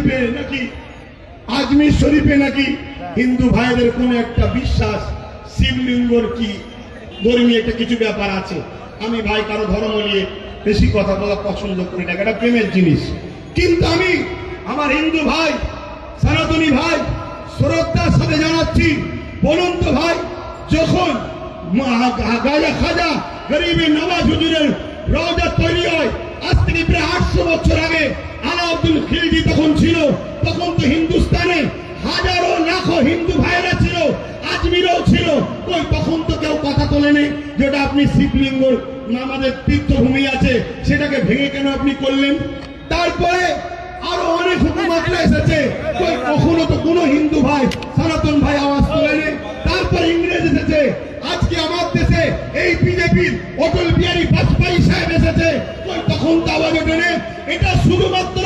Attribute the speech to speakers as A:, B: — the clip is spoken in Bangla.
A: শরীফে নাকি আজমির শরীফে নাকি হিন্দু ভাইদের কোন একটা বিশ্বাস শিবলিঙ্গর কি ধর্মীয় একটা কিছু ব্যাপার আছে। আমি ভাই কারো ধর্ম নিয়ে বেশি কথা বলা পছন্দ করি না, এটা প্রেমের জিনিস। কিন্তু আমি আমার হিন্দু ভাই সনাতনী ভাই শ্রদ্ধার সাথে জানাচ্ছি, বলুন তো ভাই, যখন গাজা খাজা গরিবের নওয়াজ হুজুরের রওজা তৈরি হয় আজ থেকে প্রায় 800 বছর আগে, আলাউদ্দিন খিলজি তখন ছিল, তখন তো হিন্দুস্তানে হাজারো লাখো হিন্দু ভাইয়েরা ছিল, আজমিরও ছিল, কই তখন তো কেউ কথা তোলেনি যেটা আপনি শিবলিঙ্গ আমাদের তীর্থভূমি আছে সেটাকে ভেঙে কেন আপনি করলেন? তারপরে আরো অনেক হুকুমতরা এসেছে, কই কখনো তো কোনো হিন্দু ভাই সনাতন ভাই আওয়াজ তোলেনি। তারপর ইংরেজ এসেছে, আজকে আমার দেশে এই বিজেপির অটল বিহারী বাজপেয়ী সাহেব এসেছে, কই তখন তো আওয়াজ ওঠেনি। এটা শুধুমাত্র